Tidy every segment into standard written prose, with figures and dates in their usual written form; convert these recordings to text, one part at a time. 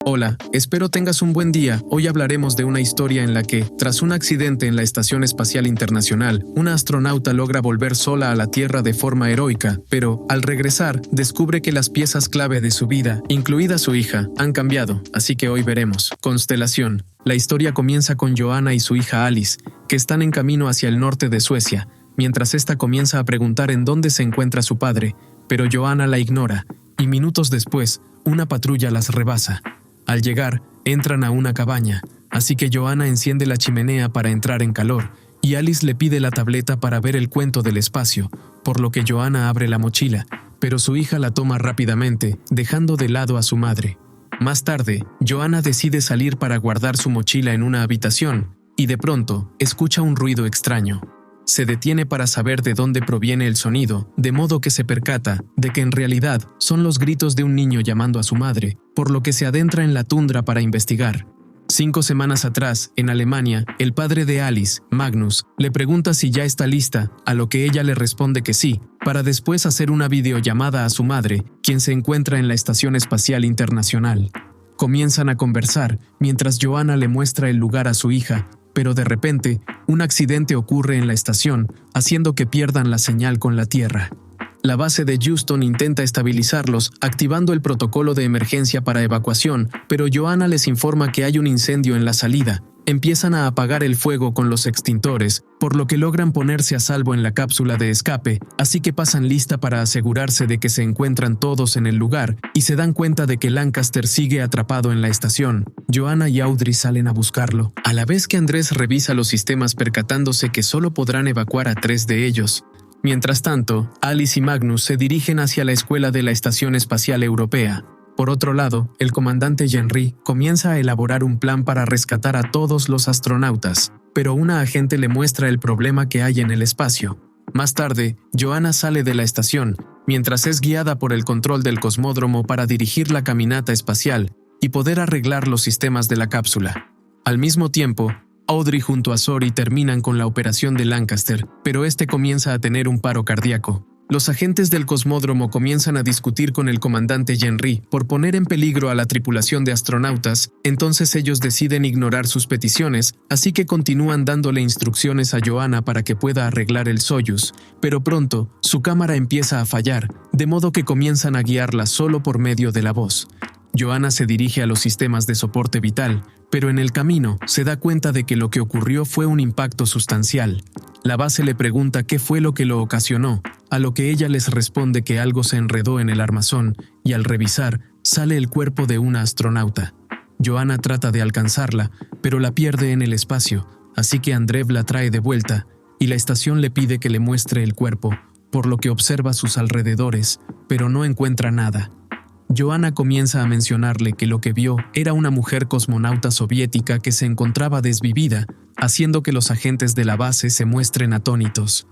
Hola, espero tengas un buen día. Hoy hablaremos de una historia en la que, tras un accidente en la Estación Espacial Internacional, una astronauta logra volver sola a la Tierra de forma heroica, pero, al regresar, descubre que las piezas clave de su vida, incluida su hija, han cambiado, así que hoy veremos. Constelación. La historia comienza con Johanna y su hija Alice, que están en camino hacia el norte de Suecia, mientras esta comienza a preguntar en dónde se encuentra su padre, pero Johanna la ignora, y minutos después, una patrulla las rebasa. Al llegar, entran a una cabaña, así que Johanna enciende la chimenea para entrar en calor, y Alice le pide la tableta para ver el cuento del espacio, por lo que Johanna abre la mochila, pero su hija la toma rápidamente, dejando de lado a su madre. Más tarde, Johanna decide salir para guardar su mochila en una habitación, y de pronto, escucha un ruido extraño. Se detiene para saber de dónde proviene el sonido, de modo que se percata de que en realidad son los gritos de un niño llamando a su madre, por lo que se adentra en la tundra para investigar. 5 semanas atrás, en Alemania, el padre de Alice, Magnus, le pregunta si ya está lista, a lo que ella le responde que sí, para después hacer una videollamada a su madre, quien se encuentra en la Estación Espacial Internacional. Comienzan a conversar, mientras Johanna le muestra el lugar a su hija, pero de repente, un accidente ocurre en la estación, haciendo que pierdan la señal con la Tierra. La base de Houston intenta estabilizarlos, activando el protocolo de emergencia para evacuación, pero Johanna les informa que hay un incendio en la salida. Empiezan a apagar el fuego con los extintores, por lo que logran ponerse a salvo en la cápsula de escape, así que pasan lista para asegurarse de que se encuentran todos en el lugar, y se dan cuenta de que Lancaster sigue atrapado en la estación. Johanna y Audrey salen a buscarlo, a la vez que Andrés revisa los sistemas percatándose que solo podrán evacuar a 3 de ellos. Mientras tanto, Alice y Magnus se dirigen hacia la escuela de la Estación Espacial Europea. Por otro lado, el comandante Henry comienza a elaborar un plan para rescatar a todos los astronautas, pero una agente le muestra el problema que hay en el espacio. Más tarde, Johanna sale de la estación, mientras es guiada por el control del cosmódromo para dirigir la caminata espacial y poder arreglar los sistemas de la cápsula. Al mismo tiempo, Audrey junto a Zoe terminan con la operación de Lancaster, pero este comienza a tener un paro cardíaco. Los agentes del cosmódromo comienzan a discutir con el comandante Henry por poner en peligro a la tripulación de astronautas, entonces ellos deciden ignorar sus peticiones, así que continúan dándole instrucciones a Johanna para que pueda arreglar el Soyuz, pero pronto, su cámara empieza a fallar, de modo que comienzan a guiarla solo por medio de la voz. Johanna se dirige a los sistemas de soporte vital, pero en el camino se da cuenta de que lo que ocurrió fue un impacto sustancial. La base le pregunta qué fue lo que lo ocasionó, a lo que ella les responde que algo se enredó en el armazón y al revisar, sale el cuerpo de una astronauta. Johanna trata de alcanzarla, pero la pierde en el espacio, así que Andrev la trae de vuelta y la estación le pide que le muestre el cuerpo, por lo que observa sus alrededores, pero no encuentra nada. Johanna comienza a mencionarle que lo que vio era una mujer cosmonauta soviética que se encontraba desvivida, haciendo que los agentes de la base se muestren atónitos.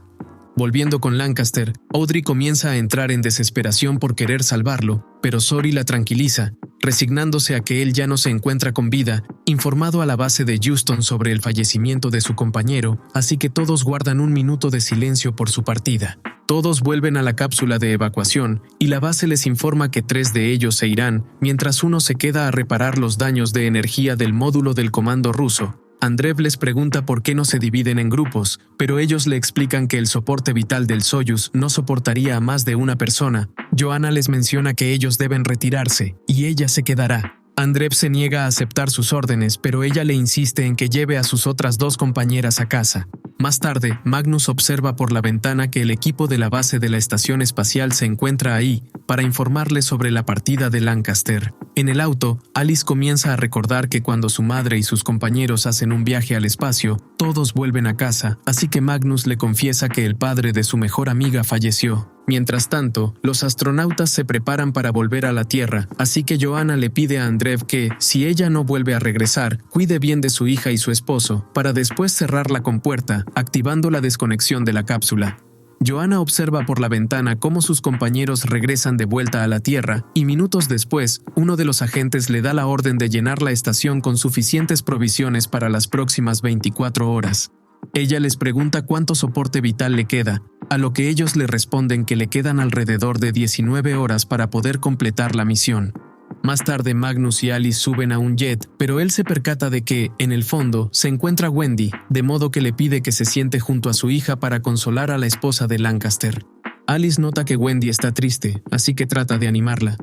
Volviendo con Lancaster, Audrey comienza a entrar en desesperación por querer salvarlo, pero Zoe la tranquiliza, resignándose a que él ya no se encuentra con vida, informado a la base de Houston sobre el fallecimiento de su compañero, así que todos guardan un minuto de silencio por su partida. Todos vuelven a la cápsula de evacuación y la base les informa que 3 de ellos se irán, mientras uno se queda a reparar los daños de energía del módulo del comando ruso. Andrev les pregunta por qué no se dividen en grupos, pero ellos le explican que el soporte vital del Soyuz no soportaría a más de una persona. Johanna les menciona que ellos deben retirarse, y ella se quedará. Andrev se niega a aceptar sus órdenes, pero ella le insiste en que lleve a sus otras 2 compañeras a casa. Más tarde, Magnus observa por la ventana que el equipo de la base de la estación espacial se encuentra ahí, para informarle sobre la partida de Lancaster. En el auto, Alice comienza a recordar que cuando su madre y sus compañeros hacen un viaje al espacio, todos vuelven a casa, así que Magnus le confiesa que el padre de su mejor amiga falleció. Mientras tanto, los astronautas se preparan para volver a la Tierra, así que Johanna le pide a Andrev que, si ella no vuelve a regresar, cuide bien de su hija y su esposo, para después cerrar la compuerta, activando la desconexión de la cápsula. Johanna observa por la ventana cómo sus compañeros regresan de vuelta a la Tierra y minutos después, uno de los agentes le da la orden de llenar la estación con suficientes provisiones para las próximas 24 horas. Ella les pregunta cuánto soporte vital le queda, a lo que ellos le responden que le quedan alrededor de 19 horas para poder completar la misión. Más tarde Magnus y Alice suben a un jet, pero él se percata de que, en el fondo, se encuentra Wendy, de modo que le pide que se siente junto a su hija para consolar a la esposa de Lancaster. Alice nota que Wendy está triste, así que trata de animarla.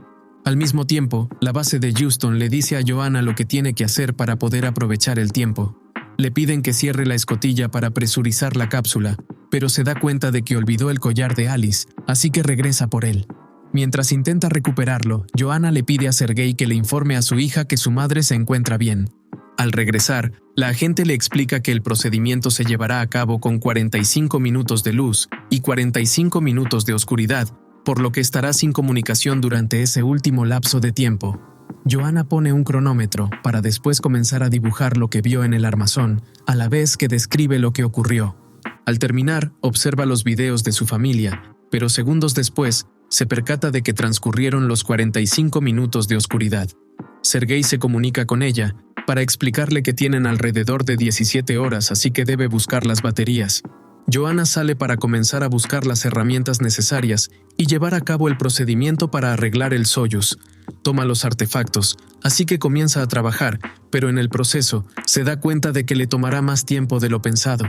Al mismo tiempo, la base de Houston le dice a Joanna lo que tiene que hacer para poder aprovechar el tiempo. Le piden que cierre la escotilla para presurizar la cápsula, pero se da cuenta de que olvidó el collar de Alice, así que regresa por él. Mientras intenta recuperarlo, Joanna le pide a Sergei que le informe a su hija que su madre se encuentra bien. Al regresar, la agente le explica que el procedimiento se llevará a cabo con 45 minutos de luz y 45 minutos de oscuridad, por lo que estará sin comunicación durante ese último lapso de tiempo. Joanna pone un cronómetro para después comenzar a dibujar lo que vio en el armazón, a la vez que describe lo que ocurrió. Al terminar, observa los videos de su familia, pero segundos después, se percata de que transcurrieron los 45 minutos de oscuridad. Sergei se comunica con ella para explicarle que tienen alrededor de 17 horas, así que debe buscar las baterías. Joanna sale para comenzar a buscar las herramientas necesarias y llevar a cabo el procedimiento para arreglar el Soyuz. Toma los artefactos, así que comienza a trabajar, pero en el proceso se da cuenta de que le tomará más tiempo de lo pensado.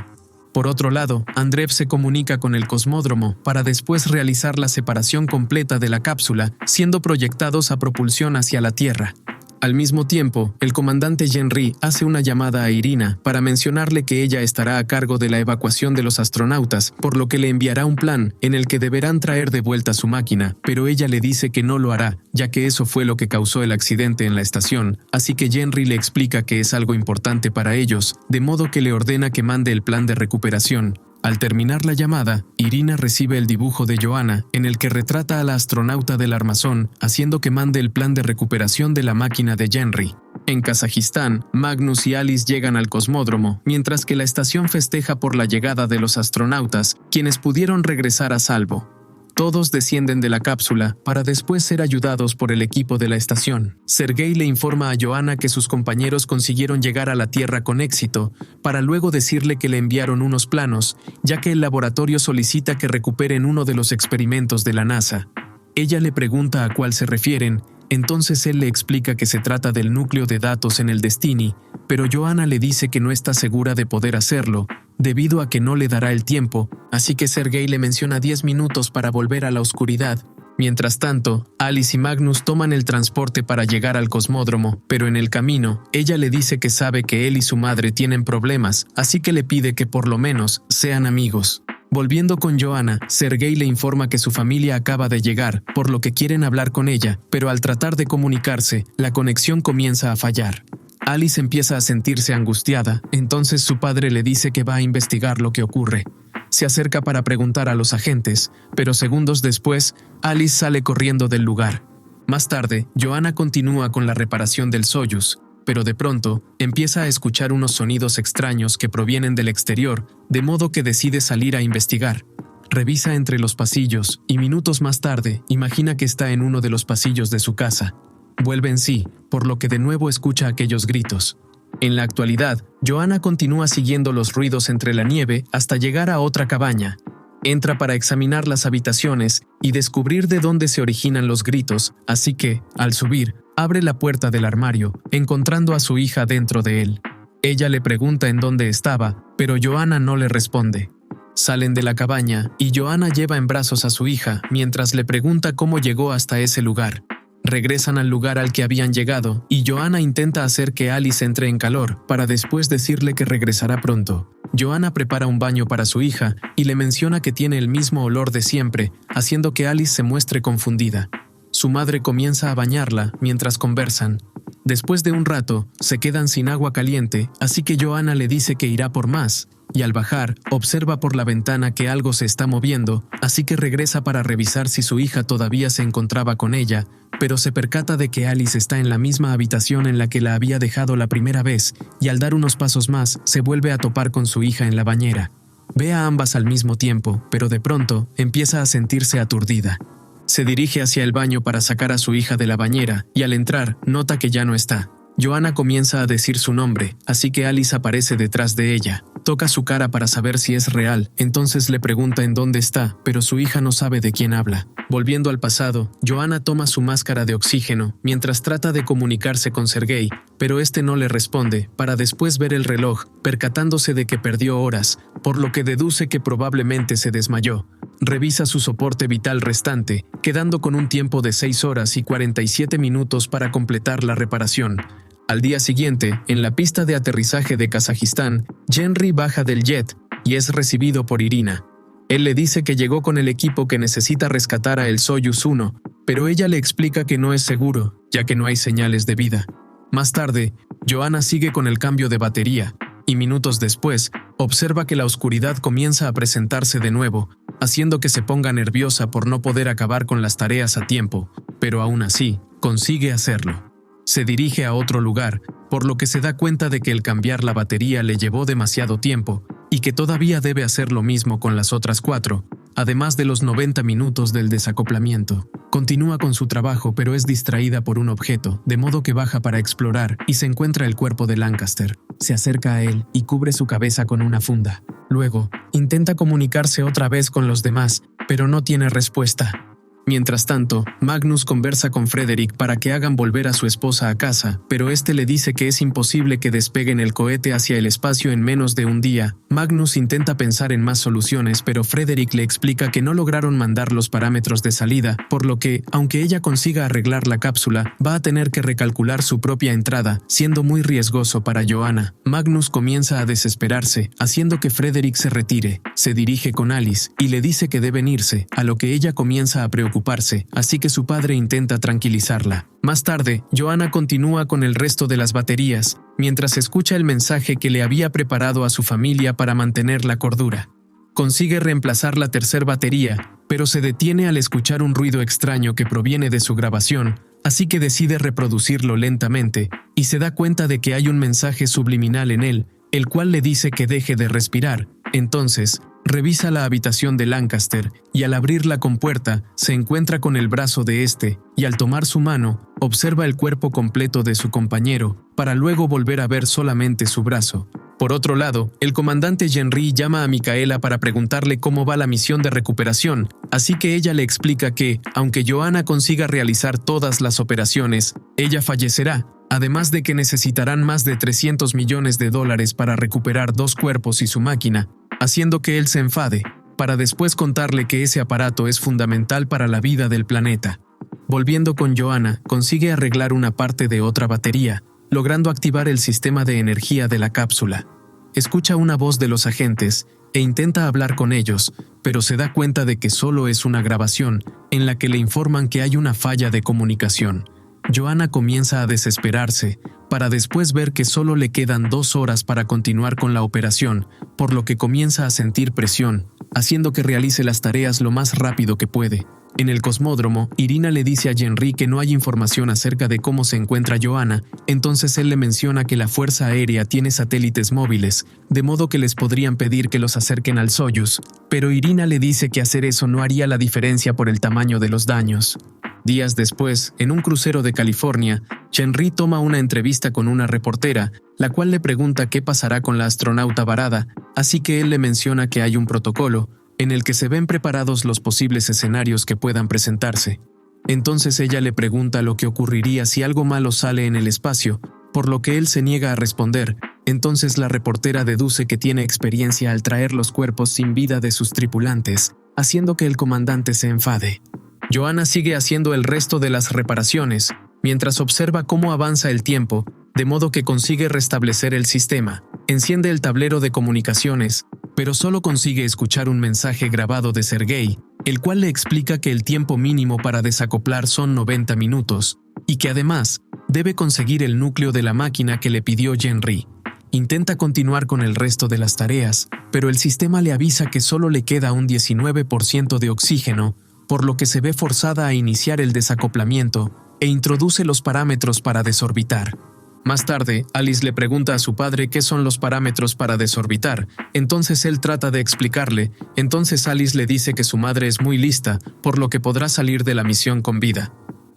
Por otro lado, Andreev se comunica con el cosmódromo para después realizar la separación completa de la cápsula, siendo proyectados a propulsión hacia la Tierra. Al mismo tiempo, el comandante Henry hace una llamada a Irina para mencionarle que ella estará a cargo de la evacuación de los astronautas, por lo que le enviará un plan en el que deberán traer de vuelta su máquina, pero ella le dice que no lo hará, ya que eso fue lo que causó el accidente en la estación, así que Henry le explica que es algo importante para ellos, de modo que le ordena que mande el plan de recuperación. Al terminar la llamada, Irina recibe el dibujo de Joanna en el que retrata a la astronauta del armazón, haciendo que mande el plan de recuperación de la máquina de Henry. En Kazajistán, Magnus y Alice llegan al cosmódromo, mientras que la estación festeja por la llegada de los astronautas, quienes pudieron regresar a salvo. Todos descienden de la cápsula para después ser ayudados por el equipo de la estación. Sergei le informa a Joanna que sus compañeros consiguieron llegar a la Tierra con éxito, para luego decirle que le enviaron unos planos, ya que el laboratorio solicita que recuperen uno de los experimentos de la NASA. Ella le pregunta a cuál se refieren, entonces él le explica que se trata del núcleo de datos en el Destiny, pero Joanna le dice que no está segura de poder hacerlo, debido a que no le dará el tiempo, así que Sergei le menciona 10 minutos para volver a la oscuridad. Mientras tanto, Alice y Magnus toman el transporte para llegar al cosmódromo, pero en el camino, ella le dice que sabe que él y su madre tienen problemas, así que le pide que por lo menos sean amigos. Volviendo con Joanna, Sergei le informa que su familia acaba de llegar, por lo que quieren hablar con ella, pero al tratar de comunicarse, la conexión comienza a fallar. Alice empieza a sentirse angustiada, entonces su padre le dice que va a investigar lo que ocurre. Se acerca para preguntar a los agentes, pero segundos después, Alice sale corriendo del lugar. Más tarde, Joanna continúa con la reparación del Soyuz, pero de pronto empieza a escuchar unos sonidos extraños que provienen del exterior, de modo que decide salir a investigar. Revisa entre los pasillos y minutos más tarde imagina que está en uno de los pasillos de su casa. Vuelve en sí, por lo que de nuevo escucha aquellos gritos. En la actualidad, Joanna continúa siguiendo los ruidos entre la nieve hasta llegar a otra cabaña. Entra para examinar las habitaciones y descubrir de dónde se originan los gritos, así que, al subir, abre la puerta del armario, encontrando a su hija dentro de él. Ella le pregunta en dónde estaba, pero Joanna no le responde. Salen de la cabaña y Joanna lleva en brazos a su hija mientras le pregunta cómo llegó hasta ese lugar. Regresan al lugar al que habían llegado y Joanna intenta hacer que Alice entre en calor para después decirle que regresará pronto. Joanna prepara un baño para su hija y le menciona que tiene el mismo olor de siempre, haciendo que Alice se muestre confundida. Su madre comienza a bañarla mientras conversan. Después de un rato, se quedan sin agua caliente, así que Joanna le dice que irá por más, y al bajar, observa por la ventana que algo se está moviendo, así que regresa para revisar si su hija todavía se encontraba con ella, pero se percata de que Alice está en la misma habitación en la que la había dejado la primera vez, y al dar unos pasos más, se vuelve a topar con su hija en la bañera. Ve a ambas al mismo tiempo, pero de pronto empieza a sentirse aturdida. Se dirige hacia el baño para sacar a su hija de la bañera, y al entrar, nota que ya no está. Joanna comienza a decir su nombre, así que Alice aparece detrás de ella. Toca su cara para saber si es real, entonces le pregunta en dónde está, pero su hija no sabe de quién habla. Volviendo al pasado, Joanna toma su máscara de oxígeno mientras trata de comunicarse con Sergei, pero este no le responde, para después ver el reloj, percatándose de que perdió horas, por lo que deduce que probablemente se desmayó. Revisa su soporte vital restante, quedando con un tiempo de 6 horas y 47 minutos para completar la reparación. Al día siguiente, en la pista de aterrizaje de Kazajistán, Henry baja del jet y es recibido por Irina. Él le dice que llegó con el equipo que necesita rescatar a el Soyuz 1, pero ella le explica que no es seguro, ya que no hay señales de vida. Más tarde, Joanna sigue con el cambio de batería, y minutos después, observa que la oscuridad comienza a presentarse de nuevo, haciendo que se ponga nerviosa por no poder acabar con las tareas a tiempo, pero aún así, consigue hacerlo. Se dirige a otro lugar, por lo que se da cuenta de que el cambiar la batería le llevó demasiado tiempo y que todavía debe hacer lo mismo con las otras 4, además de los 90 minutos del desacoplamiento. Continúa con su trabajo, pero es distraída por un objeto, de modo que baja para explorar y se encuentra el cuerpo de Lancaster. Se acerca a él y cubre su cabeza con una funda. Luego, intenta comunicarse otra vez con los demás, pero no tiene respuesta. Mientras tanto, Magnus conversa con Frederick para que hagan volver a su esposa a casa, pero este le dice que es imposible que despeguen el cohete hacia el espacio en menos de un día. Magnus intenta pensar en más soluciones, pero Frederick le explica que no lograron mandar los parámetros de salida, por lo que, aunque ella consiga arreglar la cápsula, va a tener que recalcular su propia entrada, siendo muy riesgoso para Joanna. Magnus comienza a desesperarse, haciendo que Frederick se retire. Se dirige con Alice y le dice que deben irse, a lo que ella comienza a preocuparse, así que su padre intenta tranquilizarla. Más tarde, Joanna continúa con el resto de las baterías, mientras escucha el mensaje que le había preparado a su familia para mantener la cordura. Consigue reemplazar la tercera batería, pero se detiene al escuchar un ruido extraño que proviene de su grabación, así que decide reproducirlo lentamente, y se da cuenta de que hay un mensaje subliminal en él, el cual le dice que deje de respirar. Entonces, revisa la habitación de Lancaster y al abrir la compuerta se encuentra con el brazo de este y al tomar su mano observa el cuerpo completo de su compañero para luego volver a ver solamente su brazo. Por otro lado, el comandante Henry llama a Micaela para preguntarle cómo va la misión de recuperación, así que ella le explica que, aunque Joanna consiga realizar todas las operaciones, ella fallecerá, además de que necesitarán más de $300 millones para recuperar 2 cuerpos y su máquina, haciendo que él se enfade, para después contarle que ese aparato es fundamental para la vida del planeta. Volviendo con Joanna, consigue arreglar una parte de otra batería, logrando activar el sistema de energía de la cápsula. Escucha una voz de los agentes e intenta hablar con ellos, pero se da cuenta de que solo es una grabación en la que le informan que hay una falla de comunicación. Joanna comienza a desesperarse, para después ver que solo le quedan 2 horas para continuar con la operación, por lo que comienza a sentir presión, haciendo que realice las tareas lo más rápido que puede. En el cosmódromo, Irina le dice a Henry que no hay información acerca de cómo se encuentra Joanna, entonces él le menciona que la Fuerza Aérea tiene satélites móviles, de modo que les podrían pedir que los acerquen al Soyuz, pero Irina le dice que hacer eso no haría la diferencia por el tamaño de los daños. Días después, en un crucero de California, Henry toma una entrevista con una reportera, la cual le pregunta qué pasará con la astronauta varada, así que él le menciona que hay un protocolo, en el que se ven preparados los posibles escenarios que puedan presentarse. Entonces ella le pregunta lo que ocurriría si algo malo sale en el espacio, por lo que él se niega a responder. Entonces la reportera deduce que tiene experiencia al traer los cuerpos sin vida de sus tripulantes, haciendo que el comandante se enfade. Joanna sigue haciendo el resto de las reparaciones, mientras observa cómo avanza el tiempo, de modo que consigue restablecer el sistema. Enciende el tablero de comunicaciones, pero solo consigue escuchar un mensaje grabado de Sergei, el cual le explica que el tiempo mínimo para desacoplar son 90 minutos, y que además debe conseguir el núcleo de la máquina que le pidió Henry. Intenta continuar con el resto de las tareas, pero el sistema le avisa que solo le queda un 19% de oxígeno, por lo que se ve forzada a iniciar el desacoplamiento e introduce los parámetros para desorbitar. Más tarde, Alice le pregunta a su padre qué son los parámetros para desorbitar, entonces él trata de explicarle, entonces Alice le dice que su madre es muy lista, por lo que podrá salir de la misión con vida.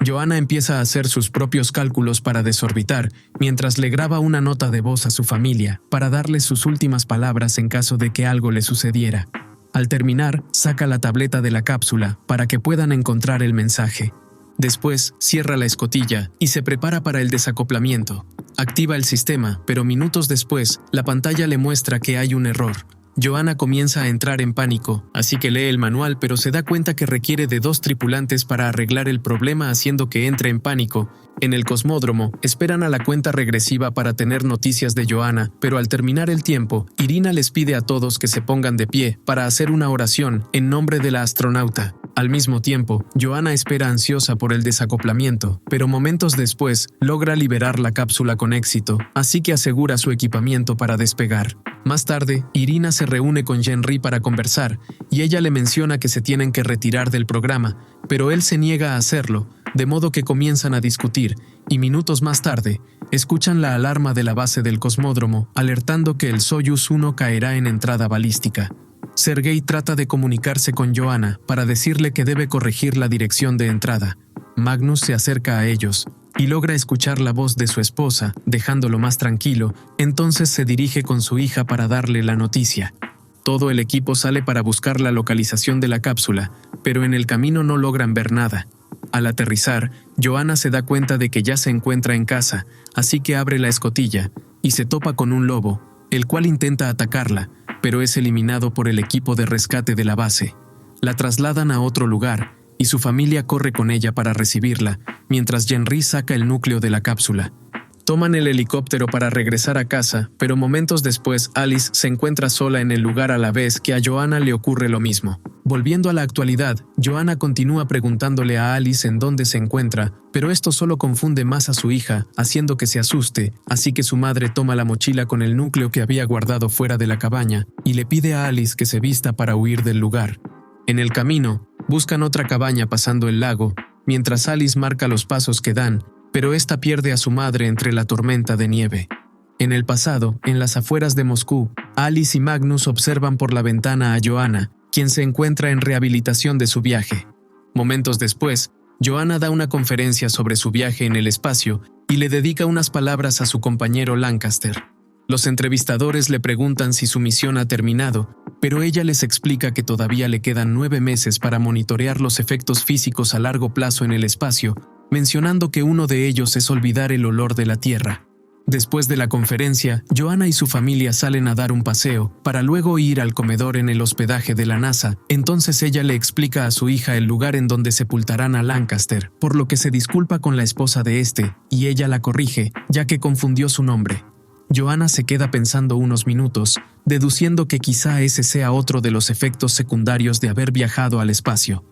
Joanna empieza a hacer sus propios cálculos para desorbitar, mientras le graba una nota de voz a su familia para darles sus últimas palabras en caso de que algo le sucediera. Al terminar, saca la tableta de la cápsula para que puedan encontrar el mensaje. Después, cierra la escotilla y se prepara para el desacoplamiento. Activa el sistema, pero minutos después, la pantalla le muestra que hay un error. Joanna comienza a entrar en pánico, así que lee el manual, pero se da cuenta que requiere de 2 tripulantes para arreglar el problema, haciendo que entre en pánico. En el cosmódromo, esperan a la cuenta regresiva para tener noticias de Joanna, pero al terminar el tiempo, Irina les pide a todos que se pongan de pie para hacer una oración en nombre de la astronauta. Al mismo tiempo, Joanna espera ansiosa por el desacoplamiento, pero momentos después logra liberar la cápsula con éxito, así que asegura su equipamiento para despegar. Más tarde, Irina se reúne con Henry para conversar, y ella le menciona que se tienen que retirar del programa, pero él se niega a hacerlo, de modo que comienzan a discutir, y minutos más tarde, escuchan la alarma de la base del cosmódromo, alertando que el Soyuz 1 caerá en entrada balística. Sergei trata de comunicarse con Joanna para decirle que debe corregir la dirección de entrada. Magnus se acerca a ellos y logra escuchar la voz de su esposa, dejándolo más tranquilo, entonces se dirige con su hija para darle la noticia. Todo el equipo sale para buscar la localización de la cápsula, pero en el camino no logran ver nada. Al aterrizar, Joanna se da cuenta de que ya se encuentra en casa, así que abre la escotilla y se topa con un lobo, el cual intenta atacarla, pero es eliminado por el equipo de rescate de la base. La trasladan a otro lugar, y su familia corre con ella para recibirla, mientras Henry saca el núcleo de la cápsula. Toman el helicóptero para regresar a casa, pero momentos después Alice se encuentra sola en el lugar a la vez que a Joanna le ocurre lo mismo. Volviendo a la actualidad, Joanna continúa preguntándole a Alice en dónde se encuentra, pero esto solo confunde más a su hija, haciendo que se asuste, así que su madre toma la mochila con el núcleo que había guardado fuera de la cabaña y le pide a Alice que se vista para huir del lugar. En el camino, buscan otra cabaña pasando el lago, mientras Alice marca los pasos que dan, pero esta pierde a su madre entre la tormenta de nieve. En el pasado, en las afueras de Moscú, Alice y Magnus observan por la ventana a Joanna, quien se encuentra en rehabilitación de su viaje. Momentos después, Joanna da una conferencia sobre su viaje en el espacio y le dedica unas palabras a su compañero Lancaster. Los entrevistadores le preguntan si su misión ha terminado, pero ella les explica que todavía le quedan 9 meses para monitorear los efectos físicos a largo plazo en el espacio, mencionando que uno de ellos es olvidar el olor de la Tierra. Después de la conferencia, Joanna y su familia salen a dar un paseo, para luego ir al comedor en el hospedaje de la NASA. Entonces ella le explica a su hija el lugar en donde sepultarán a Lancaster, por lo que se disculpa con la esposa de este, y ella la corrige, ya que confundió su nombre. Joanna se queda pensando unos minutos, deduciendo que quizá ese sea otro de los efectos secundarios de haber viajado al espacio.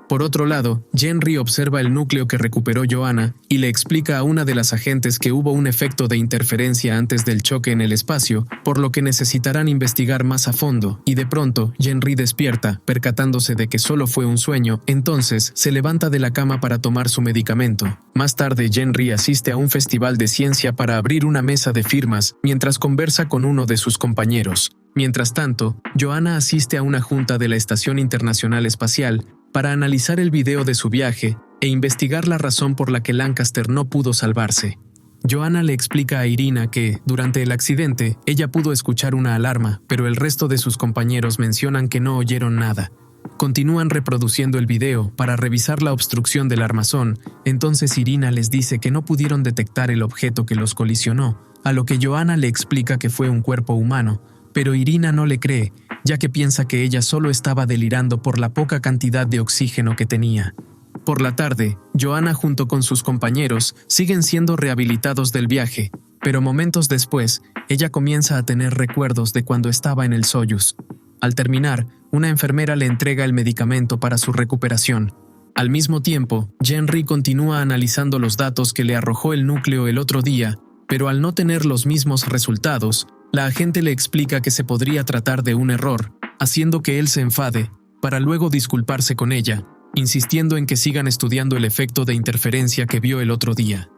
Por otro lado, Henry observa el núcleo que recuperó Joanna y le explica a una de las agentes que hubo un efecto de interferencia antes del choque en el espacio, por lo que necesitarán investigar más a fondo, y de pronto Henry despierta, percatándose de que solo fue un sueño, entonces se levanta de la cama para tomar su medicamento. Más tarde, Henry asiste a un festival de ciencia para abrir una mesa de firmas, mientras conversa con uno de sus compañeros. Mientras tanto, Joanna asiste a una junta de la Estación Internacional Espacial para analizar el video de su viaje e investigar la razón por la que Lancaster no pudo salvarse. Joanna le explica a Irina que, durante el accidente, ella pudo escuchar una alarma, pero el resto de sus compañeros mencionan que no oyeron nada. Continúan reproduciendo el video para revisar la obstrucción del armazón, entonces Irina les dice que no pudieron detectar el objeto que los colisionó, a lo que Joanna le explica que fue un cuerpo humano, pero Irina no le cree, ya que piensa que ella solo estaba delirando por la poca cantidad de oxígeno que tenía. Por la tarde, Joanna junto con sus compañeros siguen siendo rehabilitados del viaje, pero momentos después, ella comienza a tener recuerdos de cuando estaba en el Soyuz. Al terminar, una enfermera le entrega el medicamento para su recuperación. Al mismo tiempo, Henry continúa analizando los datos que le arrojó el núcleo el otro día, pero al no tener los mismos resultados, la agente le explica que se podría tratar de un error, haciendo que él se enfade, para luego disculparse con ella, insistiendo en que sigan estudiando el efecto de interferencia que vio el otro día.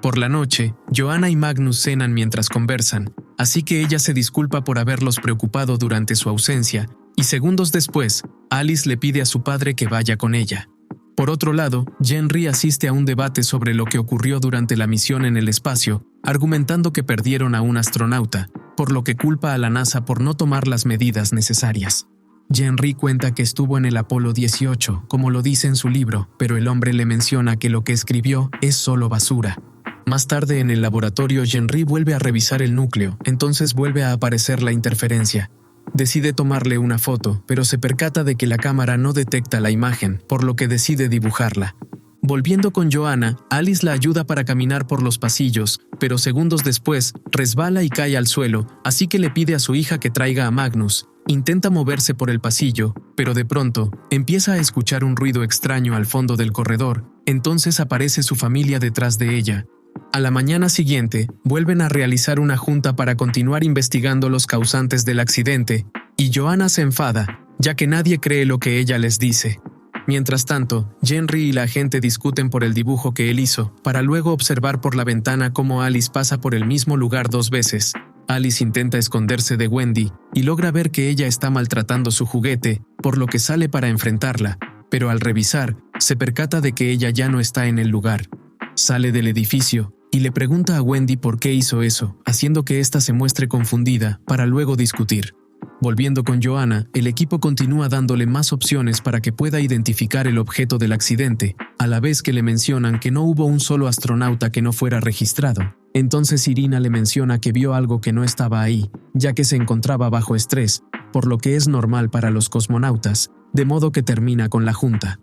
Por la noche, Joanna y Magnus cenan mientras conversan, así que ella se disculpa por haberlos preocupado durante su ausencia, y segundos después, Alice le pide a su padre que vaya con ella. Por otro lado, Henry asiste a un debate sobre lo que ocurrió durante la misión en el espacio, argumentando que perdieron a un astronauta, por lo que culpa a la NASA por no tomar las medidas necesarias. Henry cuenta que estuvo en el Apolo 18, como lo dice en su libro, pero el hombre le menciona que lo que escribió es solo basura. Más tarde en el laboratorio, Henry vuelve a revisar el núcleo, entonces vuelve a aparecer la interferencia. Decide tomarle una foto, pero se percata de que la cámara no detecta la imagen, por lo que decide dibujarla. Volviendo con Joanna, Alice la ayuda para caminar por los pasillos, pero segundos después resbala y cae al suelo, así que le pide a su hija que traiga a Magnus. Intenta moverse por el pasillo, pero de pronto empieza a escuchar un ruido extraño al fondo del corredor, entonces aparece su familia detrás de ella. A la mañana siguiente, vuelven a realizar una junta para continuar investigando los causantes del accidente, y Joanna se enfada, ya que nadie cree lo que ella les dice. Mientras tanto, Henry y la agente discuten por el dibujo que él hizo, para luego observar por la ventana cómo Alice pasa por el mismo lugar 2 veces. Alice intenta esconderse de Wendy y logra ver que ella está maltratando su juguete, por lo que sale para enfrentarla, pero al revisar, se percata de que ella ya no está en el lugar. Sale del edificio y le pregunta a Wendy por qué hizo eso, haciendo que ésta se muestre confundida para luego discutir. Volviendo con Joanna, el equipo continúa dándole más opciones para que pueda identificar el objeto del accidente, a la vez que le mencionan que no hubo un solo astronauta que no fuera registrado. Entonces Irina le menciona que vio algo que no estaba ahí, ya que se encontraba bajo estrés, por lo que es normal para los cosmonautas, de modo que termina con la junta.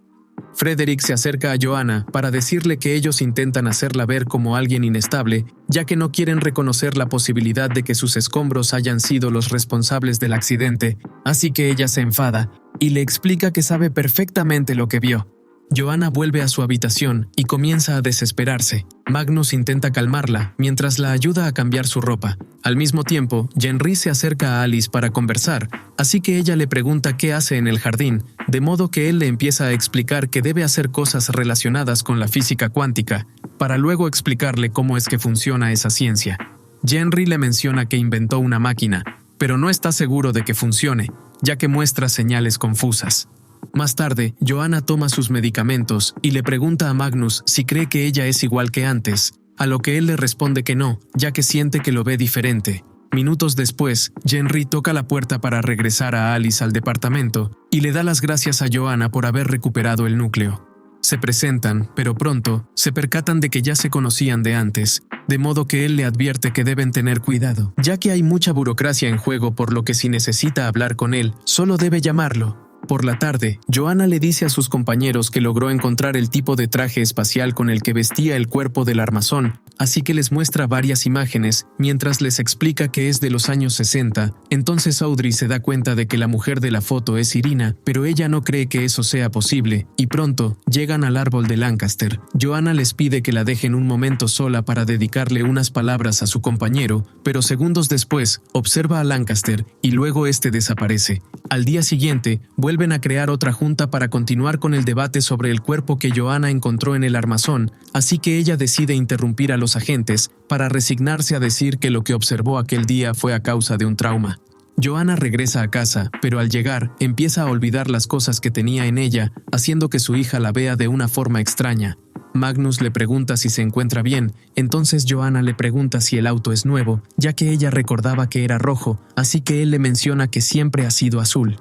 Frederick se acerca a Joanna para decirle que ellos intentan hacerla ver como alguien inestable, ya que no quieren reconocer la posibilidad de que sus escombros hayan sido los responsables del accidente, así que ella se enfada y le explica que sabe perfectamente lo que vio. Joanna vuelve a su habitación y comienza a desesperarse. Magnus intenta calmarla mientras la ayuda a cambiar su ropa. Al mismo tiempo, Henry se acerca a Alice para conversar, así que ella le pregunta qué hace en el jardín, de modo que él le empieza a explicar que debe hacer cosas relacionadas con la física cuántica, para luego explicarle cómo es que funciona esa ciencia. Henry le menciona que inventó una máquina, pero no está seguro de que funcione, ya que muestra señales confusas. Más tarde, Joanna toma sus medicamentos y le pregunta a Magnus si cree que ella es igual que antes, a lo que él le responde que no, ya que siente que lo ve diferente. Minutos después, Henry toca la puerta para regresar a Alice al departamento y le da las gracias a Joanna por haber recuperado el núcleo. Se presentan, pero pronto se percatan de que ya se conocían de antes, de modo que él le advierte que deben tener cuidado, ya que hay mucha burocracia en juego, por lo que si necesita hablar con él, solo debe llamarlo. Por la tarde, Joanna le dice a sus compañeros que logró encontrar el tipo de traje espacial con el que vestía el cuerpo del armazón, así que les muestra varias imágenes mientras les explica que es de los años 60. Entonces Audrey se da cuenta de que la mujer de la foto es Irina, pero ella no cree que eso sea posible, y pronto llegan al árbol de Lancaster. Joanna les pide que la dejen un momento sola para dedicarle unas palabras a su compañero, pero segundos después observa a Lancaster y luego este desaparece. Al día siguiente, vuelven a crear otra junta para continuar con el debate sobre el cuerpo que Joanna encontró en el armazón, así que ella decide interrumpir a los agentes para resignarse a decir que lo que observó aquel día fue a causa de un trauma. Joanna regresa a casa, pero al llegar empieza a olvidar las cosas que tenía en ella, haciendo que su hija la vea de una forma extraña. Magnus le pregunta si se encuentra bien, entonces Joanna le pregunta si el auto es nuevo, ya que ella recordaba que era rojo, así que él le menciona que siempre ha sido azul.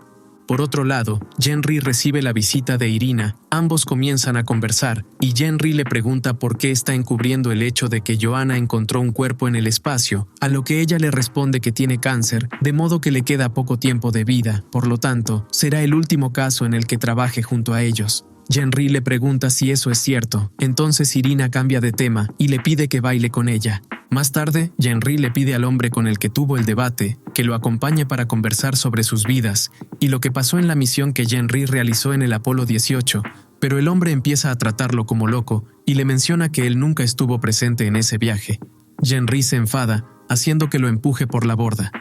Por otro lado, Henry recibe la visita de Irina, ambos comienzan a conversar, y Henry le pregunta por qué está encubriendo el hecho de que Joanna encontró un cuerpo en el espacio, a lo que ella le responde que tiene cáncer, de modo que le queda poco tiempo de vida, por lo tanto, será el último caso en el que trabaje junto a ellos. Henry le pregunta si eso es cierto, entonces Irina cambia de tema y le pide que baile con ella. Más tarde, Henry le pide al hombre con el que tuvo el debate que lo acompañe para conversar sobre sus vidas y lo que pasó en la misión que Henry realizó en el Apolo 18, pero el hombre empieza a tratarlo como loco y le menciona que él nunca estuvo presente en ese viaje. Henry se enfada, haciendo que lo empuje por la borda.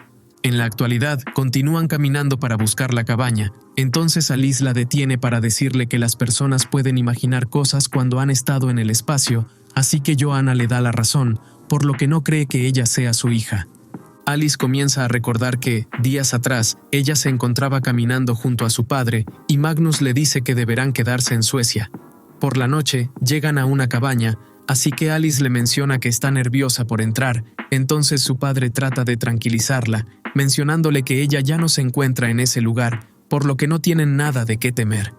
En la actualidad, continúan caminando para buscar la cabaña, entonces Alice la detiene para decirle que las personas pueden imaginar cosas cuando han estado en el espacio, así que Joanna le da la razón, por lo que no cree que ella sea su hija. Alice comienza a recordar que, días atrás, ella se encontraba caminando junto a su padre y Magnus le dice que deberán quedarse en Suecia. Por la noche, llegan a una cabaña, así que Alice le menciona que está nerviosa por entrar, entonces su padre trata de tranquilizarla, mencionándole que ella ya no se encuentra en ese lugar, por lo que no tienen nada de qué temer.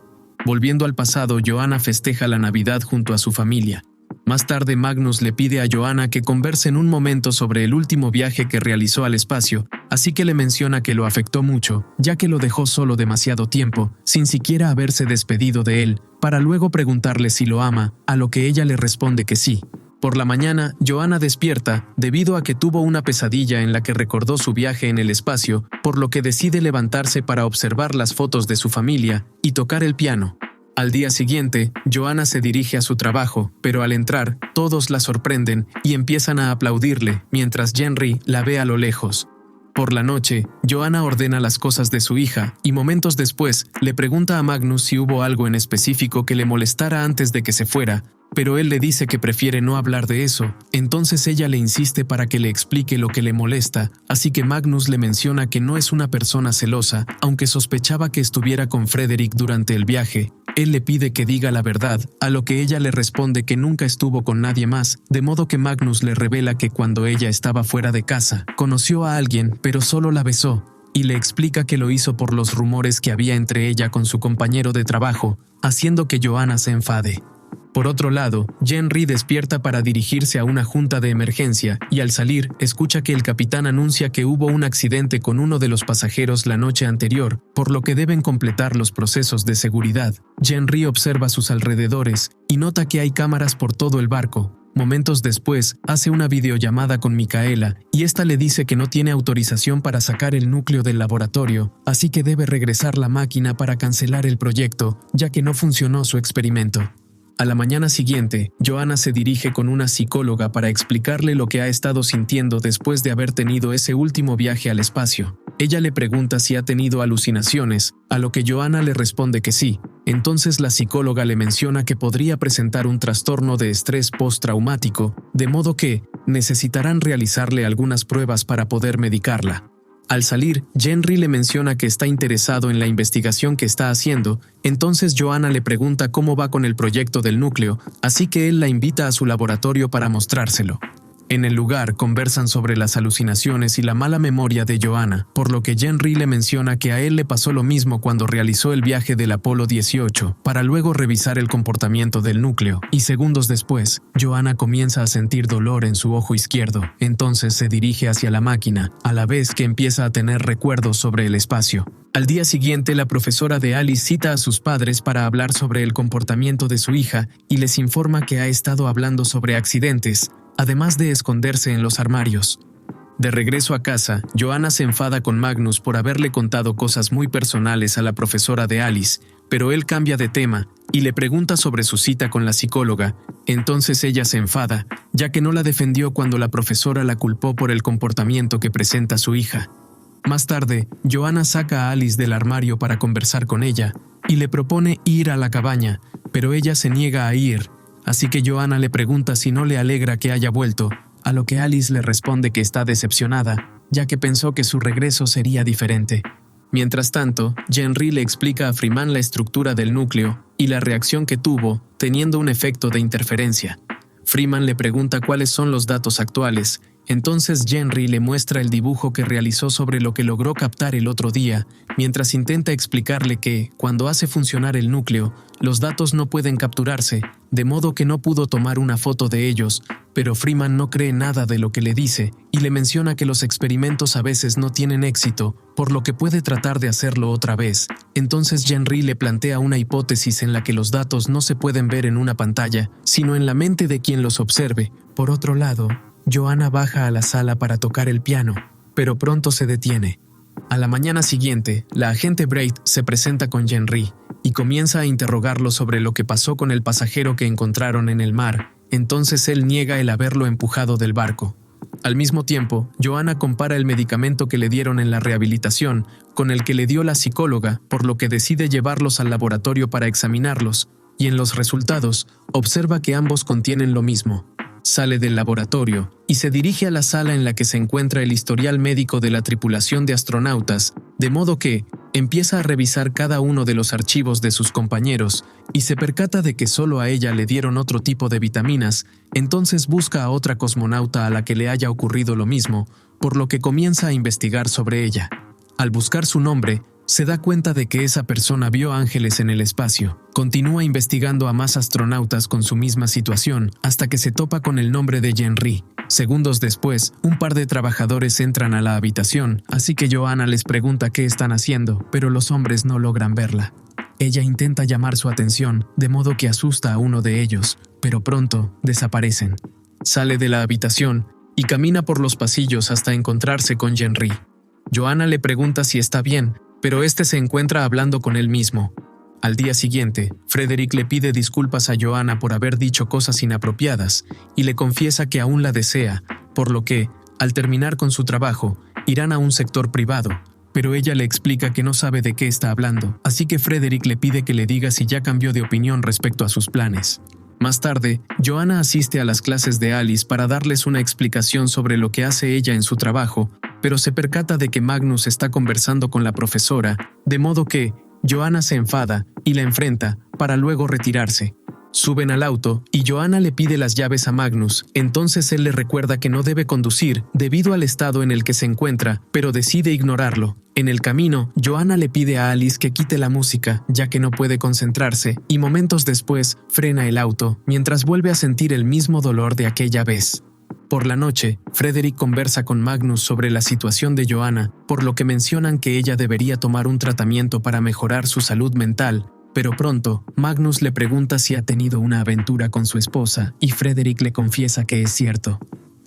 Volviendo al pasado, Joanna festeja la Navidad junto a su familia. Más tarde, Magnus le pide a Joanna que conversen un momento sobre el último viaje que realizó al espacio, así que le menciona que lo afectó mucho, ya que lo dejó solo demasiado tiempo, sin siquiera haberse despedido de él, para luego preguntarle si lo ama, a lo que ella le responde que sí. Por la mañana, Joanna despierta debido a que tuvo una pesadilla en la que recordó su viaje en el espacio, por lo que decide levantarse para observar las fotos de su familia y tocar el piano. Al día siguiente, Joanna se dirige a su trabajo, pero al entrar, todos la sorprenden y empiezan a aplaudirle, mientras Henry la ve a lo lejos. Por la noche, Joanna ordena las cosas de su hija y momentos después le pregunta a Magnus si hubo algo en específico que le molestara antes de que se fuera, pero él le dice que prefiere no hablar de eso, entonces ella le insiste para que le explique lo que le molesta, así que Magnus le menciona que no es una persona celosa, aunque sospechaba que estuviera con Frederick durante el viaje. Él le pide que diga la verdad, a lo que ella le responde que nunca estuvo con nadie más, de modo que Magnus le revela que cuando ella estaba fuera de casa, conoció a alguien, pero solo la besó, y le explica que lo hizo por los rumores que había entre ella con su compañero de trabajo, haciendo que Joanna se enfade. Por otro lado, Henry despierta para dirigirse a una junta de emergencia y al salir, escucha que el capitán anuncia que hubo un accidente con uno de los pasajeros la noche anterior, por lo que deben completar los procesos de seguridad. Henry observa sus alrededores y nota que hay cámaras por todo el barco. Momentos después, hace una videollamada con Micaela y esta le dice que no tiene autorización para sacar el núcleo del laboratorio, así que debe regresar la máquina para cancelar el proyecto, ya que no funcionó su experimento. A la mañana siguiente, Joanna se dirige con una psicóloga para explicarle lo que ha estado sintiendo después de haber tenido ese último viaje al espacio. Ella le pregunta si ha tenido alucinaciones, a lo que Joanna le responde que sí. Entonces la psicóloga le menciona que podría presentar un trastorno de estrés postraumático, de modo que necesitarán realizarle algunas pruebas para poder medicarla. Al salir, Henry le menciona que está interesado en la investigación que está haciendo, entonces Joanna le pregunta cómo va con el proyecto del núcleo, así que él la invita a su laboratorio para mostrárselo. En el lugar conversan sobre las alucinaciones y la mala memoria de Joanna, por lo que Henry le menciona que a él le pasó lo mismo cuando realizó el viaje del Apolo 18, para luego revisar el comportamiento del núcleo, y segundos después, Joanna comienza a sentir dolor en su ojo izquierdo, entonces se dirige hacia la máquina, a la vez que empieza a tener recuerdos sobre el espacio. Al día siguiente, la profesora de Alice cita a sus padres para hablar sobre el comportamiento de su hija y les informa que ha estado hablando sobre accidentes, además de esconderse en los armarios. De regreso a casa, Joanna se enfada con Magnus por haberle contado cosas muy personales a la profesora de Alice, pero él cambia de tema y le pregunta sobre su cita con la psicóloga. Entonces ella se enfada, ya que no la defendió cuando la profesora la culpó por el comportamiento que presenta su hija. Más tarde, Joanna saca a Alice del armario para conversar con ella y le propone ir a la cabaña, pero ella se niega a ir. Así que Joanna le pregunta si no le alegra que haya vuelto, a lo que Alice le responde que está decepcionada, ya que pensó que su regreso sería diferente. Mientras tanto, Henry le explica a Freeman la estructura del núcleo y la reacción que tuvo, teniendo un efecto de interferencia. Freeman le pregunta cuáles son los datos actuales, entonces Henry le muestra el dibujo que realizó sobre lo que logró captar el otro día, mientras intenta explicarle que, cuando hace funcionar el núcleo, los datos no pueden capturarse, de modo que no pudo tomar una foto de ellos, pero Freeman no cree nada de lo que le dice y le menciona que los experimentos a veces no tienen éxito, por lo que puede tratar de hacerlo otra vez. Entonces Henry le plantea una hipótesis en la que los datos no se pueden ver en una pantalla, sino en la mente de quien los observe. Por otro lado, Joanna baja a la sala para tocar el piano, pero pronto se detiene. A la mañana siguiente, la agente Braid se presenta con Henry y comienza a interrogarlo sobre lo que pasó con el pasajero que encontraron en el mar. Entonces él niega el haberlo empujado del barco. Al mismo tiempo, Joanna compara el medicamento que le dieron en la rehabilitación con el que le dio la psicóloga, por lo que decide llevarlos al laboratorio para examinarlos, y en los resultados observa que ambos contienen lo mismo. Sale del laboratorio y se dirige a la sala en la que se encuentra el historial médico de la tripulación de astronautas, de modo que, Empieza a revisar cada uno de los archivos de sus compañeros y se percata de que solo a ella le dieron otro tipo de vitaminas, entonces busca a otra cosmonauta a la que le haya ocurrido lo mismo, por lo que comienza a investigar sobre ella. Al buscar su nombre, se da cuenta de que esa persona vio ángeles en el espacio. Continúa investigando a más astronautas con su misma situación hasta que se topa con el nombre de Jenry. Segundos después, un par de trabajadores entran a la habitación, así que Joanna les pregunta qué están haciendo, pero los hombres no logran verla. Ella intenta llamar su atención, de modo que asusta a uno de ellos, pero pronto desaparecen. Sale de la habitación y camina por los pasillos hasta encontrarse con Jenry. Joanna le pregunta si está bien, pero este se encuentra hablando con él mismo. Al día siguiente, Frederick le pide disculpas a Joanna por haber dicho cosas inapropiadas y le confiesa que aún la desea, por lo que, al terminar con su trabajo, irán a un sector privado, pero ella le explica que no sabe de qué está hablando, así que Frederick le pide que le diga si ya cambió de opinión respecto a sus planes. Más tarde, Joanna asiste a las clases de Alice para darles una explicación sobre lo que hace ella en su trabajo, pero se percata de que Magnus está conversando con la profesora, de modo que Joanna se enfada y la enfrenta para luego retirarse. Suben al auto y Joanna le pide las llaves a Magnus, entonces él le recuerda que no debe conducir debido al estado en el que se encuentra, pero decide ignorarlo. En el camino, Joanna le pide a Alice que quite la música, ya que no puede concentrarse, y momentos después frena el auto, mientras vuelve a sentir el mismo dolor de aquella vez. Por la noche, Frederick conversa con Magnus sobre la situación de Joanna, por lo que mencionan que ella debería tomar un tratamiento para mejorar su salud mental, pero pronto, Magnus le pregunta si ha tenido una aventura con su esposa y Frederick le confiesa que es cierto.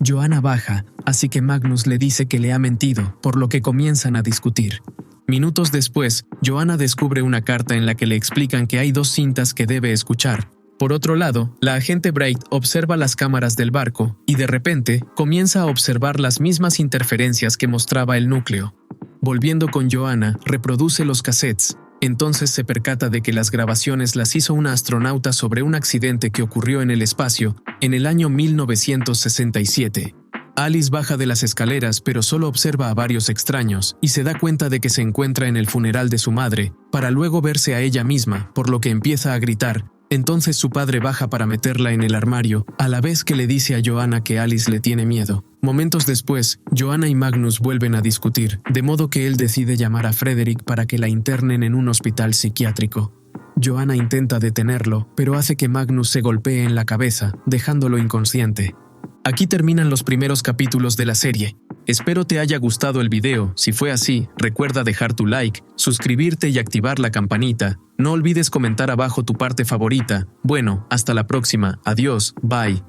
Joanna baja, así que Magnus le dice que le ha mentido, por lo que comienzan a discutir. Minutos después, Joanna descubre una carta en la que le explican que hay 2 cintas que debe escuchar. Por otro lado, la agente Bright observa las cámaras del barco y de repente comienza a observar las mismas interferencias que mostraba el núcleo. Volviendo con Joanna, reproduce los cassettes. Entonces se percata de que las grabaciones las hizo una astronauta sobre un accidente que ocurrió en el espacio en el año 1967. Alice baja de las escaleras pero solo observa a varios extraños y se da cuenta de que se encuentra en el funeral de su madre, para luego verse a ella misma, por lo que empieza a gritar. Entonces su padre baja para meterla en el armario, a la vez que le dice a Joanna que Alice le tiene miedo. Momentos después, Joanna y Magnus vuelven a discutir, de modo que él decide llamar a Frederick para que la internen en un hospital psiquiátrico. Joanna intenta detenerlo, pero hace que Magnus se golpee en la cabeza, dejándolo inconsciente. Aquí terminan los primeros capítulos de la serie. Espero te haya gustado el video. Si fue así, recuerda dejar tu like, suscribirte y activar la campanita. No olvides comentar abajo tu parte favorita. Bueno, hasta la próxima. Adiós, bye.